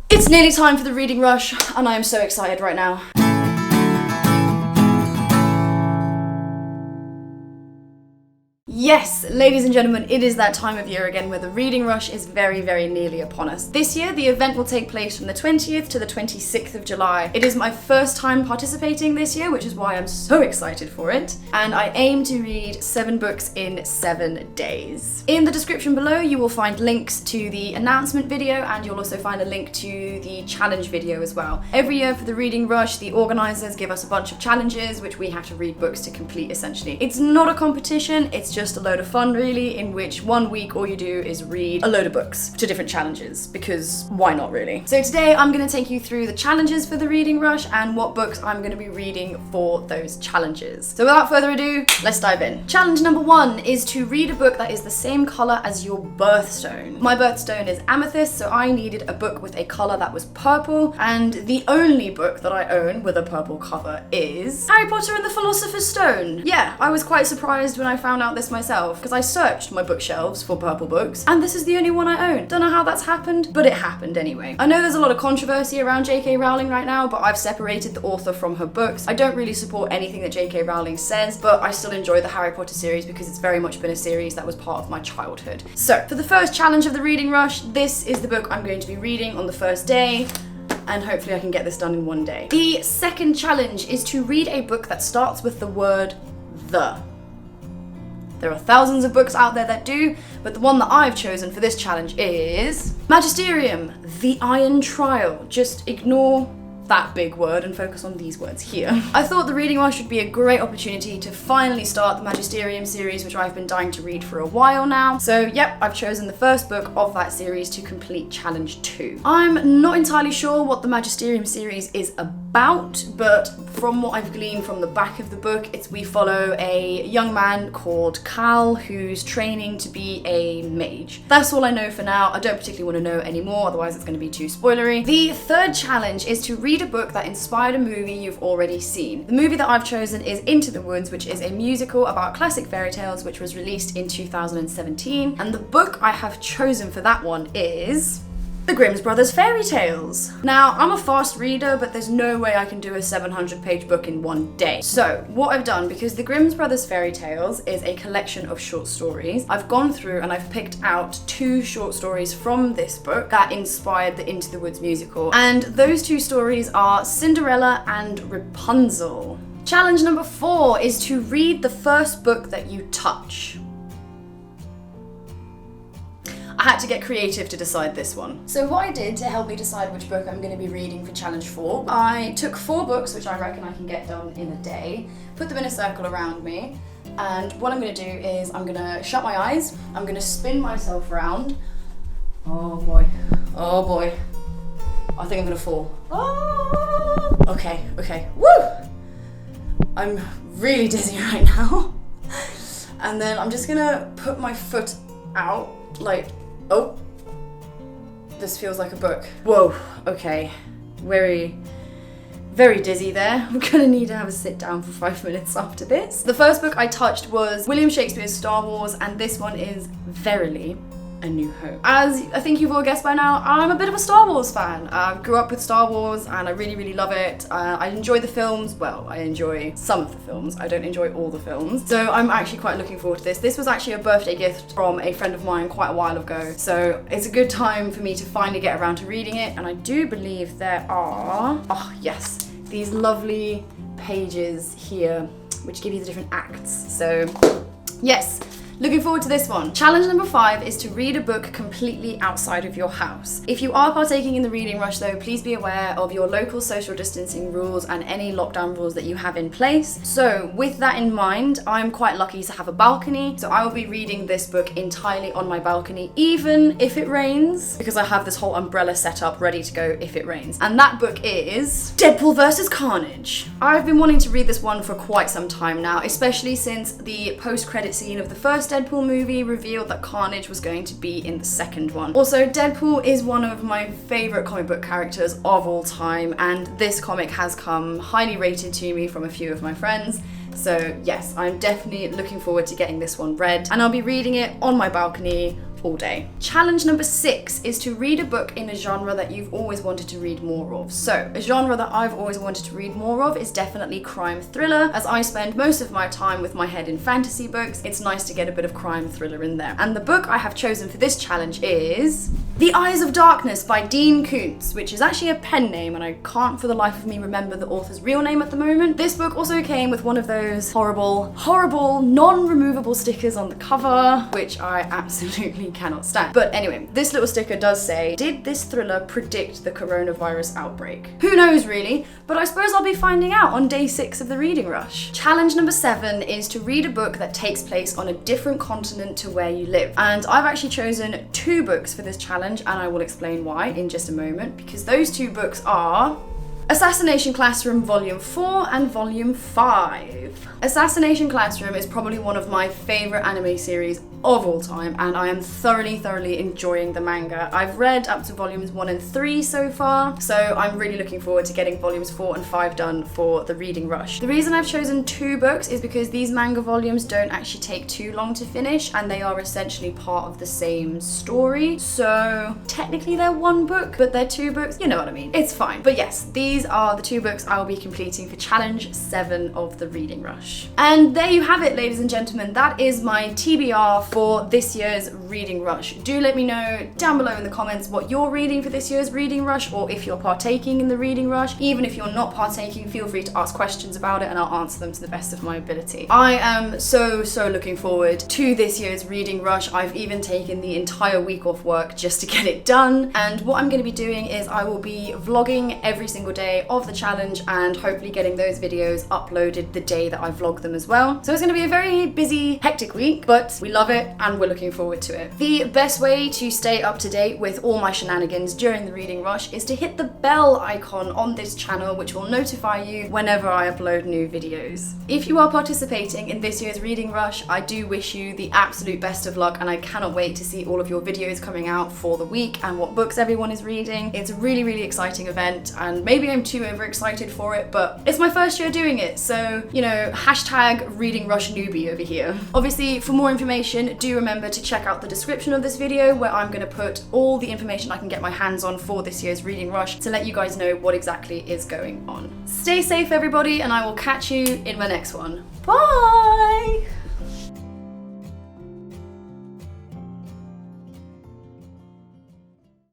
It's nearly time for the reading rush, and I am so excited right now. Yes, ladies and gentlemen, it is that time of year again where the reading rush is very, very nearly upon us. This year, the event will take place from the 20th to the 26th of July. It is my first time participating this year, which is why I'm so excited for it. And I aim to read 7 books in 7 days. In the description below, you will find links to the announcement video, and you'll also find a link to the challenge video as well. Every year for the reading rush, the organisers give us a bunch of challenges, which we have to read books to complete essentially. It's not a competition, it's just a load of fun really, in which one week all you do is read a load of books to different challenges, because why not really? So today I'm going to take you through the challenges for the reading rush and what books I'm going to be reading for those challenges. So without further ado, let's dive in. Challenge number 1 is to read a book that is the same colour as your birthstone. My birthstone is amethyst, so I needed a book with a colour that was purple, and the only book that I own with a purple cover is Harry Potter and the Philosopher's Stone. Yeah, I was quite surprised when I found out this myself, because I searched my bookshelves for purple books, and this is the only one I own. Don't know how that's happened, but it happened anyway. I know there's a lot of controversy around J.K. Rowling right now, but I've separated the author from her books. I don't really support anything that J.K. Rowling says, but I still enjoy the Harry Potter series because it's very much been a series that was part of my childhood. So, for the first challenge of the reading rush, this is the book I'm going to be reading on the first day, and hopefully I can get this done in one day. The second challenge is to read a book that starts with the word the. There are thousands of books out there that do, but the one that I've chosen for this challenge is Magisterium, The Iron Trial. Just ignore that big word and focus on these words here. I thought the reading rush would be a great opportunity to finally start the Magisterium series, which I've been dying to read for a while now. So yep, I've chosen the first book of that series to complete challenge 2. I'm not entirely sure what the Magisterium series is about, but from what I've gleaned from the back of the book, we follow a young man called Cal who's training to be a mage. That's all I know for now. I don't particularly want to know anymore, otherwise it's going to be too spoilery. The third challenge is to read a book that inspired a movie you've already seen. The movie that I've chosen is Into the Woods, which is a musical about classic fairy tales, which was released in 2017. And the book I have chosen for that one is The Grimm Brothers Fairy Tales. Now, I'm a fast reader, but there's no way I can do a 700-page book in one day. So, what I've done, because The Grimm Brothers Fairy Tales is a collection of short stories, I've gone through and I've picked out 2 short stories from this book that inspired the Into the Woods musical. And those 2 stories are Cinderella and Rapunzel. Challenge number 4 is to read the first book that you touch. I had to get creative to decide this one. So what I did to help me decide which book I'm going to be reading for challenge 4, I took 4 books, which I reckon I can get done in a day, put them in a circle around me, and what I'm going to do is I'm going to shut my eyes, I'm going to spin myself around. Oh boy, I think I'm going to fall. Oh! Okay, woo! I'm really dizzy right now. And then I'm just going to put my foot out, like, oh, this feels like a book. Whoa, okay, very dizzy there. I'm gonna need to have a sit down for 5 minutes after this. The first book I touched was William Shakespeare's Star Wars, and this one is Verily A New Hope. As I think you've all guessed by now, I'm a bit of a Star Wars fan. I grew up with Star Wars and I really love it. I enjoy the films. Well, I enjoy some of the films. I don't enjoy all the films. So I'm actually quite looking forward to this. This was actually a birthday gift from a friend of mine quite a while ago. So it's a good time for me to finally get around to reading it. And I do believe there are, oh yes, these lovely pages here which give you the different acts. So yes, looking forward to this one. Challenge number 5 is to read a book completely outside of your house. If you are partaking in the reading rush though, please be aware of your local social distancing rules and any lockdown rules that you have in place. So with that in mind, I'm quite lucky to have a balcony, so I will be reading this book entirely on my balcony, even if it rains, because I have this whole umbrella set up ready to go if it rains. And that book is Deadpool vs. Carnage. I've been wanting to read this one for quite some time now, especially since the post-credit scene of the first Deadpool movie revealed that Carnage was going to be in the second one. Also, Deadpool is one of my favourite comic book characters of all time, and this comic has come highly rated to me from a few of my friends. So yes, I'm definitely looking forward to getting this one read, and I'll be reading it on my balcony all day. Challenge number 6 is to read a book in a genre that you've always wanted to read more of. So a genre that I've always wanted to read more of is definitely crime thriller. As I spend most of my time with my head in fantasy books, it's nice to get a bit of crime thriller in there. And the book I have chosen for this challenge is The Eyes of Darkness by Dean Koontz, which is actually a pen name, and I can't for the life of me remember the author's real name at the moment. This book also came with one of those horrible, non-removable stickers on the cover, which I absolutely cannot stand. But anyway, this little sticker does say, did this thriller predict the coronavirus outbreak? Who knows really, but I suppose I'll be finding out on day 6 of the reading rush. Challenge number 7 is to read a book that takes place on a different continent to where you live. And I've actually chosen 2 books for this challenge, and I will explain why in just a moment, because those 2 books are Assassination Classroom Volume 4 and Volume 5. Assassination Classroom is probably one of my favourite anime series of all time, and I am thoroughly enjoying the manga. I've read up to volumes 1 and 3 so far, so I'm really looking forward to getting volumes 4 and 5 done for the reading rush. The reason I've chosen 2 books is because these manga volumes don't actually take too long to finish, and they are essentially part of the same story. So technically they're 1 book, but they're 2 books, you know what I mean. It's fine. But yes, these are the 2 books I will be completing for challenge 7 of the reading rush. And there you have it, ladies and gentlemen. That is my TBR for this year's reading rush. Do let me know down below in the comments what you're reading for this year's reading rush, or if you're partaking in the reading rush. Even if you're not partaking, feel free to ask questions about it and I'll answer them to the best of my ability. I am so looking forward to this year's reading rush. I've even taken the entire week off work just to get it done. And what I'm going to be doing is I will be vlogging every single day of the challenge and hopefully getting those videos uploaded the day that I vlog them as well. So it's going to be a very busy, hectic week, but we love it and we're looking forward to it. The best way to stay up to date with all my shenanigans during the reading rush is to hit the bell icon on this channel, which will notify you whenever I upload new videos. If you are participating in this year's reading rush, I do wish you the absolute best of luck, and I cannot wait to see all of your videos coming out for the week and what books everyone is reading. It's a really exciting event, and maybe I'm too overexcited for it, but it's my first year doing it, so, you know, hashtag reading rush newbie over here. Obviously, for more information, do remember to check out the description of this video, where I'm going to put all the information I can get my hands on for this year's reading rush to let you guys know what exactly is going on. Stay safe, everybody, and I will catch you in my next one. Bye!